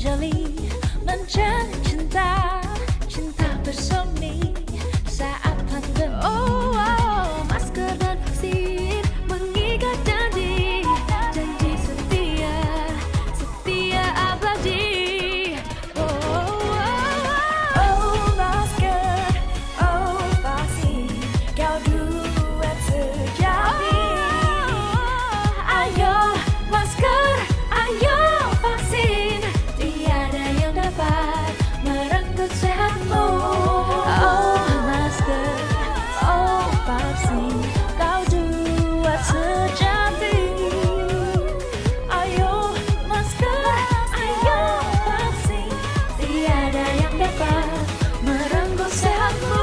jeli mencari cinta, cinta bersemi saat pandemi. Masker dan vaksin mengikat janji, janji setia, setia abadi. Masker, vaksin, kau duet sejati. Ayo masker, ayo vaksin, tiada yang dapat merenggut sehatmu. Masker, vaksin, kau duet sejati. Ayo masker, ayo vaksin, tiada yang dapat merenggut sehatmu.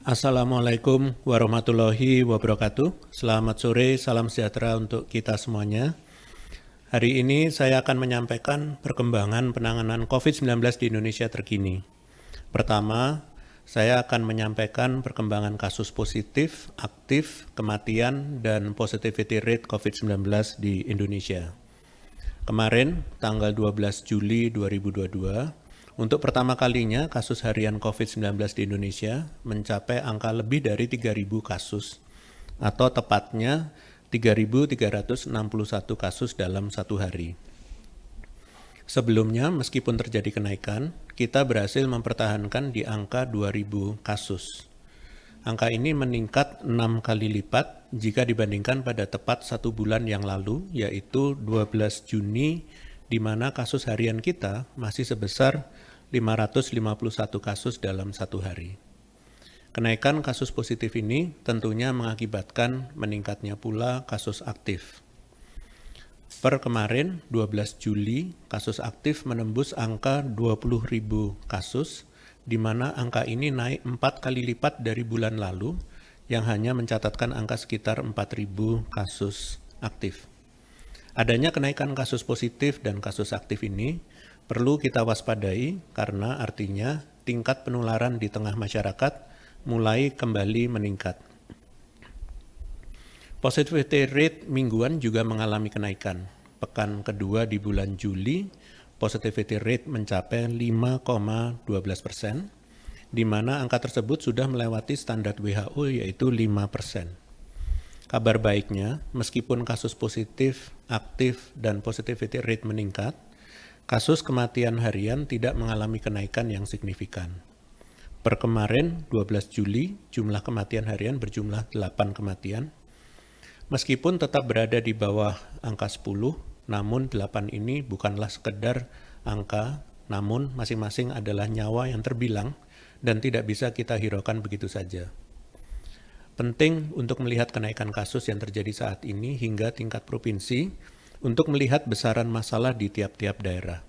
Assalamualaikum warahmatullahi wabarakatuh. Selamat sore, salam sejahtera untuk kita semuanya. Hari ini saya akan menyampaikan perkembangan penanganan COVID-19 di Indonesia terkini. Pertama, saya akan menyampaikan perkembangan kasus positif, aktif, kematian, dan positivity rate COVID-19 di Indonesia. Kemarin, tanggal 12 Juli 2022, untuk pertama kalinya kasus harian COVID-19 di Indonesia mencapai angka lebih dari 3.000 kasus, atau tepatnya 3.361 kasus dalam satu hari. Sebelumnya, meskipun terjadi kenaikan, kita berhasil mempertahankan di angka 2.000 kasus. Angka ini meningkat 6 kali lipat jika dibandingkan pada tepat 1 bulan yang lalu, yaitu 12 Juni, di mana kasus harian kita masih sebesar 551 kasus dalam satu hari. Kenaikan kasus positif ini tentunya mengakibatkan meningkatnya pula kasus aktif. Per kemarin, 12 Juli, kasus aktif menembus angka 20.000 kasus, di mana angka ini naik 4 kali lipat dari bulan lalu, yang hanya mencatatkan angka sekitar 4.000 kasus aktif. Adanya kenaikan kasus positif dan kasus aktif ini perlu kita waspadai karena artinya tingkat penularan di tengah masyarakat mulai kembali meningkat. Positivity rate mingguan juga mengalami kenaikan. Pekan kedua di bulan Juli, positivity rate mencapai 5,12%, di mana angka tersebut sudah melewati standar WHO yaitu 5%. Kabar baiknya, meskipun kasus positif, aktif, dan positivity rate meningkat, kasus kematian harian tidak mengalami kenaikan yang signifikan. Per kemarin, 12 Juli, jumlah kematian harian berjumlah 8 kematian. Meskipun tetap berada di bawah angka 10, namun 8 ini bukanlah sekedar angka, namun masing-masing adalah nyawa yang terbilang dan tidak bisa kita hiraukan begitu saja. Penting untuk melihat kenaikan kasus yang terjadi saat ini hingga tingkat provinsi untuk melihat besaran masalah di tiap-tiap daerah.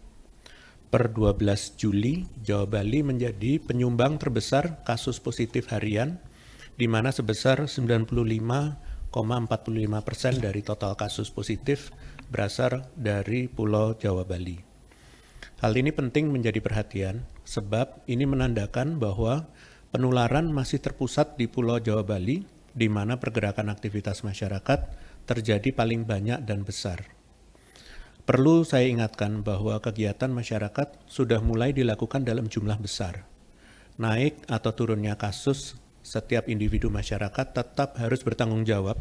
Per 12 Juli, Jawa Bali menjadi penyumbang terbesar kasus positif harian, di mana sebesar 95,45% dari total kasus positif berasal dari Pulau Jawa Bali. Hal ini penting menjadi perhatian, sebab ini menandakan bahwa penularan masih terpusat di Pulau Jawa Bali, di mana pergerakan aktivitas masyarakat terjadi paling banyak dan besar. Perlu saya ingatkan bahwa kegiatan masyarakat sudah mulai dilakukan dalam jumlah besar. Naik atau turunnya kasus, setiap individu masyarakat tetap harus bertanggung jawab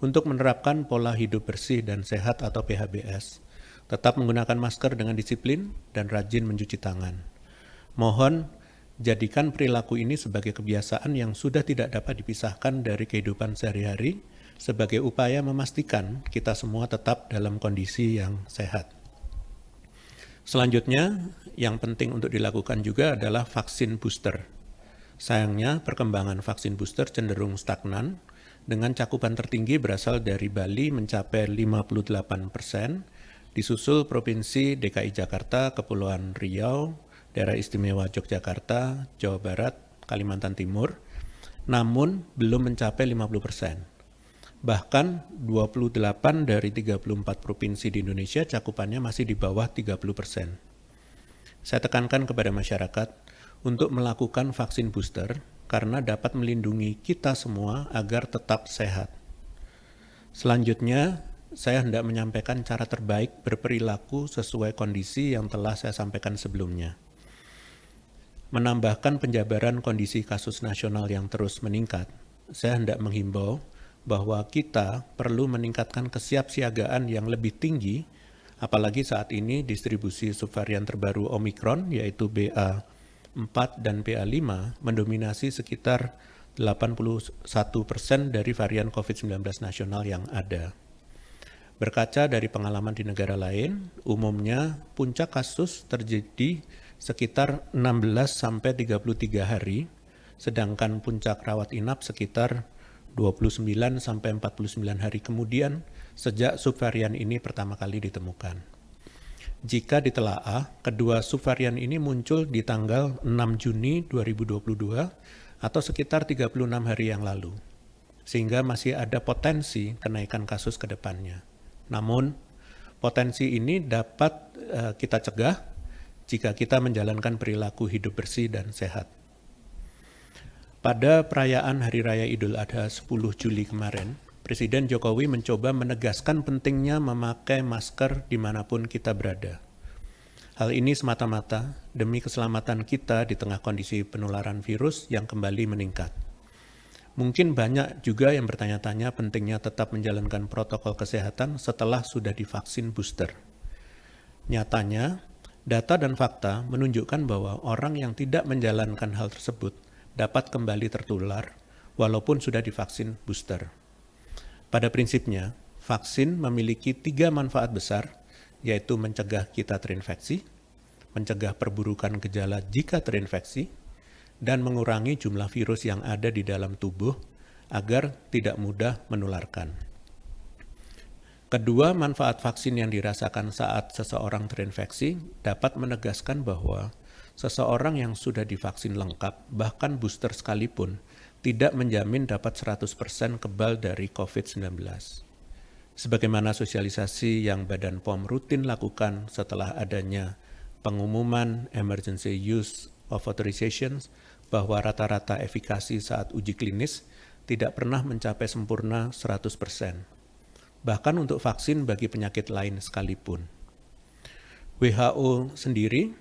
untuk menerapkan pola hidup bersih dan sehat atau PHBS, tetap menggunakan masker dengan disiplin dan rajin mencuci tangan. Mohon jadikan perilaku ini sebagai kebiasaan yang sudah tidak dapat dipisahkan dari kehidupan sehari-hari, sebagai upaya memastikan kita semua tetap dalam kondisi yang sehat. Selanjutnya, yang penting untuk dilakukan juga adalah vaksin booster. Sayangnya, perkembangan vaksin booster cenderung stagnan, dengan cakupan tertinggi berasal dari Bali mencapai 58%, disusul Provinsi DKI Jakarta, Kepulauan Riau, Daerah Istimewa Yogyakarta, Jawa Barat, Kalimantan Timur, namun belum mencapai 50%. Bahkan 28 dari 34 provinsi di Indonesia cakupannya masih di bawah 30%. Saya tekankan kepada masyarakat untuk melakukan vaksin booster karena dapat melindungi kita semua agar tetap sehat. Selanjutnya, saya hendak menyampaikan cara terbaik berperilaku sesuai kondisi yang telah saya sampaikan sebelumnya. Menambahkan penjabaran kondisi kasus nasional yang terus meningkat, saya hendak menghimbau bahwa kita perlu meningkatkan kesiapsiagaan yang lebih tinggi, apalagi saat ini distribusi subvarian terbaru Omicron, yaitu BA.4 dan BA.5, mendominasi sekitar 81% dari varian COVID-19 nasional yang ada. Berkaca dari pengalaman di negara lain, umumnya puncak kasus terjadi sekitar 16-33 hari, sedangkan puncak rawat inap sekitar 29-49 hari kemudian sejak subvarian ini pertama kali ditemukan. Jika ditelaah, kedua subvarian ini muncul di tanggal 6 Juni 2022 atau sekitar 36 hari yang lalu, sehingga masih ada potensi kenaikan kasus ke depannya. Namun, potensi ini dapat kita cegah jika kita menjalankan perilaku hidup bersih dan sehat. Pada perayaan Hari Raya Idul Adha 10 Juli kemarin, Presiden Jokowi mencoba menegaskan pentingnya memakai masker dimanapun kita berada. Hal ini semata-mata demi keselamatan kita di tengah kondisi penularan virus yang kembali meningkat. Mungkin banyak juga yang bertanya-tanya pentingnya tetap menjalankan protokol kesehatan setelah sudah divaksin booster. Nyatanya, data dan fakta menunjukkan bahwa orang yang tidak menjalankan hal tersebut dapat kembali tertular walaupun sudah divaksin booster. Pada prinsipnya, vaksin memiliki 3 manfaat besar, yaitu mencegah kita terinfeksi, mencegah perburukan gejala jika terinfeksi, dan mengurangi jumlah virus yang ada di dalam tubuh agar tidak mudah menularkan. Kedua manfaat vaksin yang dirasakan saat seseorang terinfeksi dapat menegaskan bahwa seseorang yang sudah divaksin lengkap, bahkan booster sekalipun, tidak menjamin dapat 100% kebal dari COVID-19. Sebagaimana sosialisasi yang Badan POM rutin lakukan setelah adanya pengumuman Emergency Use of Authorizations bahwa rata-rata efikasi saat uji klinis tidak pernah mencapai sempurna 100%. Bahkan untuk vaksin bagi penyakit lain sekalipun. WHO sendiri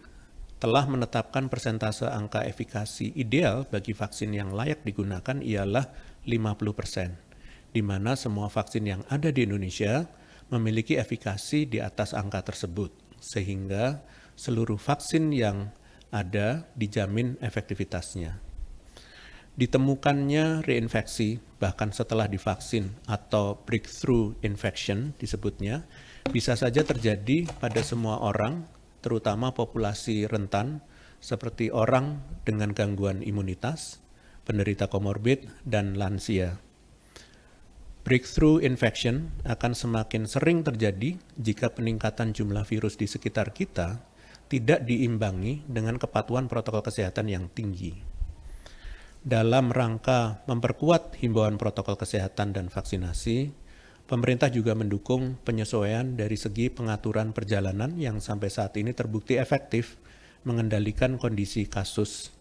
telah menetapkan persentase angka efikasi ideal bagi vaksin yang layak digunakan ialah 50%, di mana semua vaksin yang ada di Indonesia memiliki efikasi di atas angka tersebut, sehingga seluruh vaksin yang ada dijamin efektivitasnya. Ditemukannya reinfeksi bahkan setelah divaksin atau breakthrough infection disebutnya, bisa saja terjadi pada semua orang, terutama populasi rentan seperti orang dengan gangguan imunitas, penderita komorbid, dan lansia. Breakthrough infection akan semakin sering terjadi jika peningkatan jumlah virus di sekitar kita tidak diimbangi dengan kepatuhan protokol kesehatan yang tinggi. Dalam rangka memperkuat himbauan protokol kesehatan dan vaksinasi, pemerintah juga mendukung penyesuaian dari segi pengaturan perjalanan yang sampai saat ini terbukti efektif mengendalikan kondisi kasus,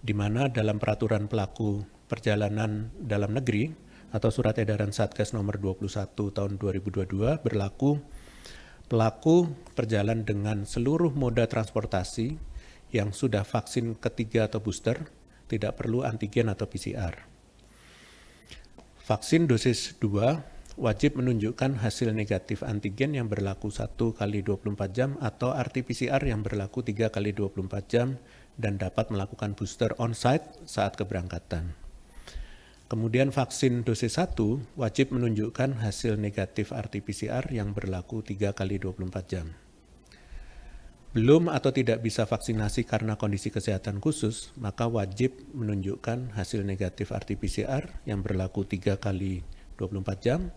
di mana dalam peraturan pelaku perjalanan dalam negeri atau surat edaran Satgas nomor 21 tahun 2022 berlaku pelaku perjalanan dengan seluruh moda transportasi yang sudah vaksin ketiga atau booster tidak perlu antigen atau PCR. Vaksin dosis 2 wajib menunjukkan hasil negatif antigen yang berlaku 1 kali 24 jam atau RT-PCR yang berlaku 3 kali 24 jam dan dapat melakukan booster on-site saat keberangkatan. Kemudian vaksin dosis 1 wajib menunjukkan hasil negatif RT-PCR yang berlaku 3 kali 24 jam. Belum atau tidak bisa vaksinasi karena kondisi kesehatan khusus, maka wajib menunjukkan hasil negatif RT-PCR yang berlaku 3 kali 24 jam,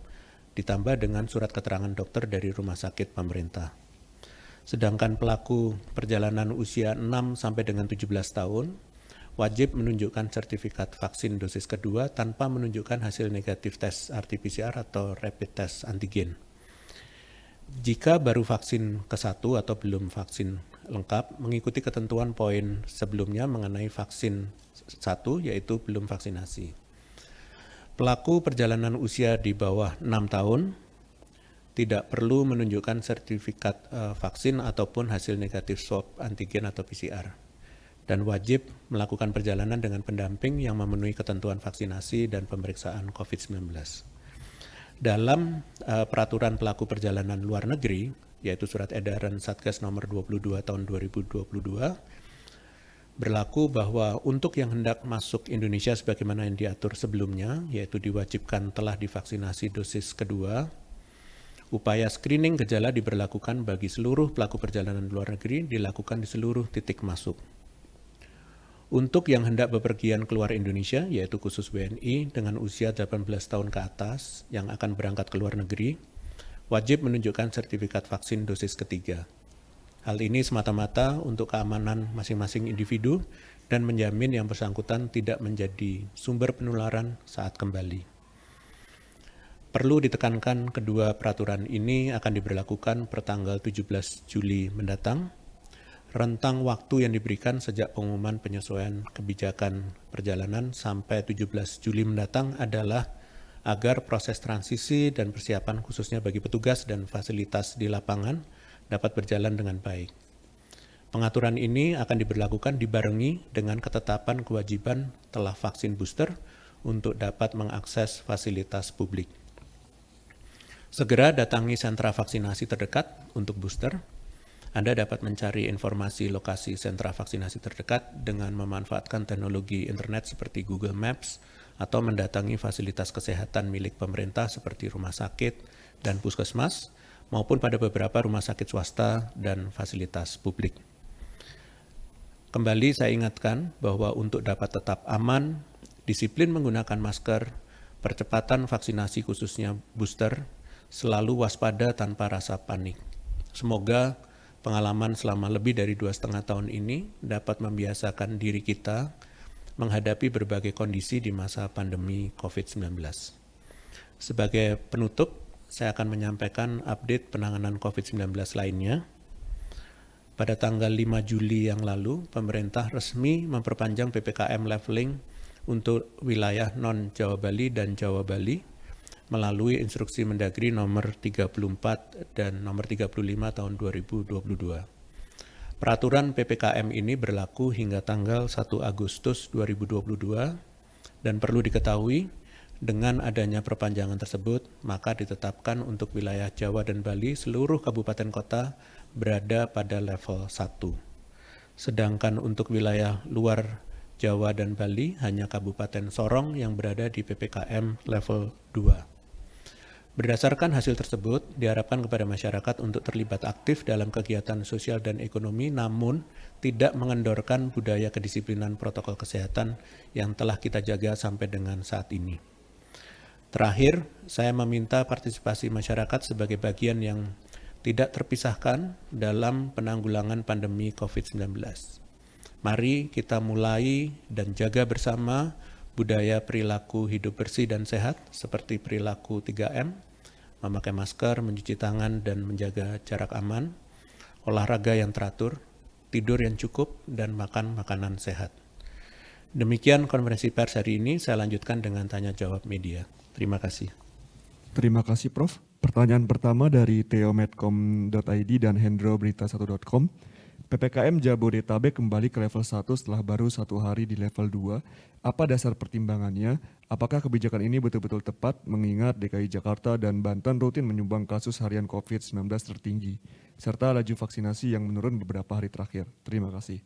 ditambah dengan surat keterangan dokter dari rumah sakit pemerintah. Sedangkan pelaku perjalanan usia 6 sampai dengan 17 tahun, wajib menunjukkan sertifikat vaksin dosis kedua tanpa menunjukkan hasil negatif tes RT-PCR atau rapid test antigen. Jika baru vaksin ke-1 atau belum vaksin lengkap mengikuti ketentuan poin sebelumnya mengenai vaksin 1, yaitu belum vaksinasi. Pelaku perjalanan usia di bawah 6 tahun tidak perlu menunjukkan sertifikat vaksin ataupun hasil negatif swab antigen atau PCR, dan wajib melakukan perjalanan dengan pendamping yang memenuhi ketentuan vaksinasi dan pemeriksaan COVID-19. Dalam peraturan pelaku perjalanan luar negeri, yaitu surat edaran Satgas nomor 22 tahun 2022, berlaku bahwa untuk yang hendak masuk Indonesia sebagaimana yang diatur sebelumnya, yaitu diwajibkan telah divaksinasi dosis kedua, upaya screening gejala diberlakukan bagi seluruh pelaku perjalanan luar negeri dilakukan di seluruh titik masuk. Untuk yang hendak bepergian keluar Indonesia, yaitu khusus WNI dengan usia 18 tahun ke atas yang akan berangkat ke luar negeri, wajib menunjukkan sertifikat vaksin dosis ketiga. Hal ini semata-mata untuk keamanan masing-masing individu dan menjamin yang bersangkutan tidak menjadi sumber penularan saat kembali. Perlu ditekankan kedua peraturan ini akan diberlakukan per tanggal 17 Juli mendatang. Rentang waktu yang diberikan sejak pengumuman penyesuaian kebijakan perjalanan sampai 17 Juli mendatang adalah agar proses transisi dan persiapan khususnya bagi petugas dan fasilitas di lapangan dapat berjalan dengan baik. Pengaturan ini akan diberlakukan dibarengi dengan ketetapan kewajiban telah vaksin booster untuk dapat mengakses fasilitas publik. Segera datangi sentra vaksinasi terdekat untuk booster. Anda dapat mencari informasi lokasi sentra vaksinasi terdekat dengan memanfaatkan teknologi internet seperti Google Maps atau mendatangi fasilitas kesehatan milik pemerintah seperti rumah sakit dan puskesmas, maupun pada beberapa rumah sakit swasta dan fasilitas publik. Kembali saya ingatkan bahwa untuk dapat tetap aman, disiplin menggunakan masker, percepatan vaksinasi khususnya booster, selalu waspada tanpa rasa panik. Semoga pengalaman selama lebih dari 2,5 tahun ini dapat membiasakan diri kita menghadapi berbagai kondisi di masa pandemi COVID-19. Sebagai penutup, saya akan menyampaikan update penanganan COVID-19 lainnya. Pada tanggal 5 Juli yang lalu, pemerintah resmi memperpanjang PPKM leveling untuk wilayah non-Jawa Bali dan Jawa Bali melalui instruksi Mendagri nomor 34 dan nomor 35 tahun 2022. Peraturan PPKM ini berlaku hingga tanggal 1 Agustus 2022 dan perlu diketahui dengan adanya perpanjangan tersebut maka ditetapkan untuk wilayah Jawa dan Bali seluruh kabupaten kota berada pada level 1. Sedangkan untuk wilayah luar Jawa dan Bali hanya Kabupaten Sorong yang berada di PPKM level 2. Berdasarkan hasil tersebut, diharapkan kepada masyarakat untuk terlibat aktif dalam kegiatan sosial dan ekonomi, namun tidak mengendorkan budaya kedisiplinan protokol kesehatan yang telah kita jaga sampai dengan saat ini. Terakhir, saya meminta partisipasi masyarakat sebagai bagian yang tidak terpisahkan dalam penanggulangan pandemi COVID-19. Mari kita mulai dan jaga bersama budaya perilaku hidup bersih dan sehat seperti perilaku 3M, memakai masker, mencuci tangan dan menjaga jarak aman, olahraga yang teratur, tidur yang cukup, dan makan makanan sehat. Demikian konferensi pers hari ini, saya lanjutkan dengan tanya jawab media. Terima kasih. Terima kasih Prof. Pertanyaan pertama dari theomedcom.id dan hendroberita1.com. PPKM Jabodetabek kembali ke level 1 setelah baru 1 hari di level 2. Apa dasar pertimbangannya? Apakah kebijakan ini betul-betul tepat mengingat DKI Jakarta dan Banten rutin menyumbang kasus harian COVID-19 tertinggi, serta laju vaksinasi yang menurun beberapa hari terakhir? Terima kasih.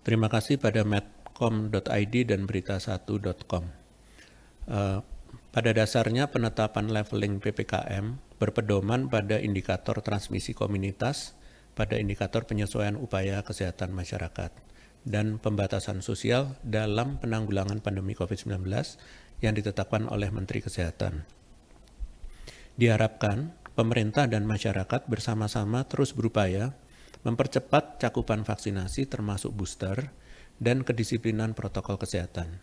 Terima kasih pada medcom.id dan berita1.com. Pada dasarnya penetapan leveling PPKM berpedoman pada indikator transmisi komunitas, pada indikator penyesuaian upaya kesehatan masyarakat, dan pembatasan sosial dalam penanggulangan pandemi COVID-19 yang ditetapkan oleh Menteri Kesehatan. Diharapkan pemerintah dan masyarakat bersama-sama terus berupaya mempercepat cakupan vaksinasi termasuk booster dan kedisiplinan protokol kesehatan.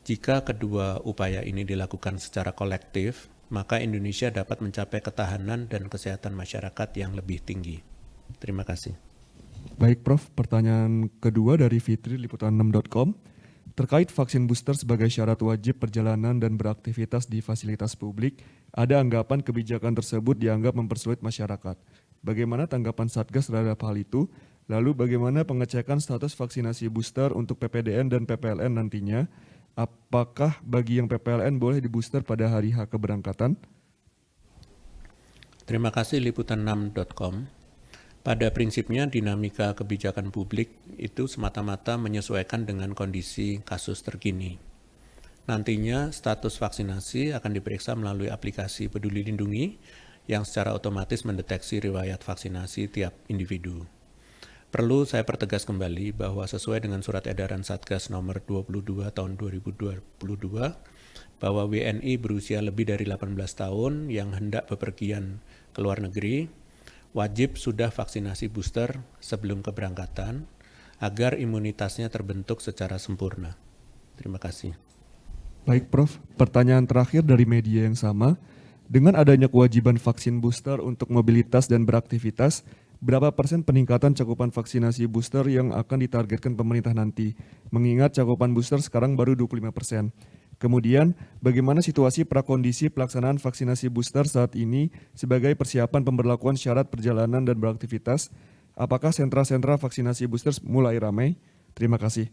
Jika kedua upaya ini dilakukan secara kolektif, maka Indonesia dapat mencapai ketahanan dan kesehatan masyarakat yang lebih tinggi. Terima kasih. Baik Prof, pertanyaan kedua dari Fitri Liputan6.com. Terkait vaksin booster sebagai syarat wajib perjalanan dan beraktivitas di fasilitas publik, ada anggapan kebijakan tersebut dianggap mempersulit masyarakat. Bagaimana tanggapan Satgas terhadap hal itu? Lalu bagaimana pengecekan status vaksinasi booster untuk PPDN dan PPLN nantinya? Apakah bagi yang PPLN boleh di-booster pada hari H keberangkatan? Terima kasih Liputan6.com. Pada prinsipnya dinamika kebijakan publik itu semata-mata menyesuaikan dengan kondisi kasus terkini. Nantinya status vaksinasi akan diperiksa melalui aplikasi Peduli Lindungi yang secara otomatis mendeteksi riwayat vaksinasi tiap individu. Perlu saya pertegas kembali bahwa sesuai dengan surat edaran Satgas nomor 22 tahun 2022 bahwa WNI berusia lebih dari 18 tahun yang hendak bepergian ke luar negeri wajib sudah vaksinasi booster sebelum keberangkatan agar imunitasnya terbentuk secara sempurna. Terima kasih. Baik Prof, pertanyaan terakhir dari media yang sama. Dengan adanya kewajiban vaksin booster untuk mobilitas dan beraktivitas, berapa persen peningkatan cakupan vaksinasi booster yang akan ditargetkan pemerintah nanti? Mengingat cakupan booster sekarang baru 25%. Kemudian, bagaimana situasi prakondisi pelaksanaan vaksinasi booster saat ini sebagai persiapan pemberlakuan syarat perjalanan dan beraktivitas? Apakah sentra-sentra vaksinasi booster mulai ramai? Terima kasih.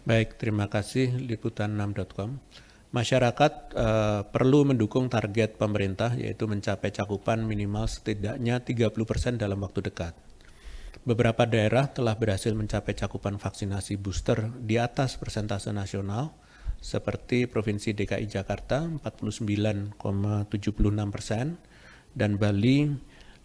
Baik, terima kasih Liputan6.com. Masyarakat perlu mendukung target pemerintah yaitu mencapai cakupan minimal setidaknya 30% dalam waktu dekat. Beberapa daerah telah berhasil mencapai cakupan vaksinasi booster di atas persentase nasional, seperti Provinsi DKI Jakarta 49,76% dan Bali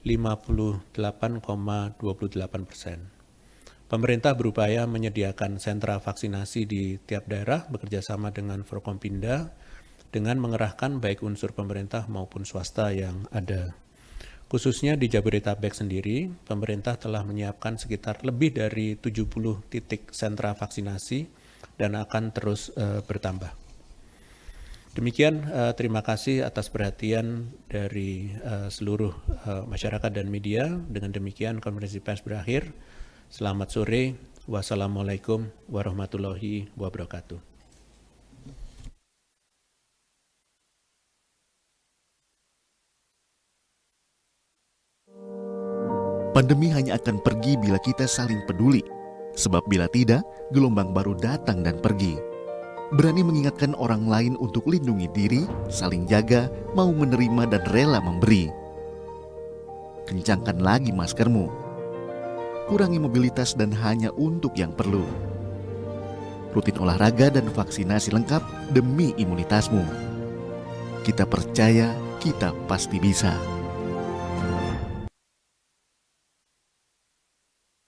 58,28%. Pemerintah berupaya menyediakan sentra vaksinasi di tiap daerah bekerjasama dengan Forkompinda dengan mengerahkan baik unsur pemerintah maupun swasta yang ada. Khususnya di Jabodetabek sendiri, pemerintah telah menyiapkan sekitar lebih dari 70 titik sentra vaksinasi dan akan terus bertambah. Demikian, terima kasih atas perhatian dari seluruh masyarakat dan media. Dengan demikian konferensi pers berakhir. Selamat sore. Wassalamualaikum warahmatullahi wabarakatuh. Pandemi hanya akan pergi bila kita saling peduli. Sebab bila tidak, gelombang baru datang dan pergi. Berani mengingatkan orang lain untuk lindungi diri, saling jaga, mau menerima dan rela memberi. Kencangkan lagi maskermu. Kurangi mobilitas dan hanya untuk yang perlu. Rutin olahraga dan vaksinasi lengkap demi imunitasmu. Kita percaya, kita pasti bisa.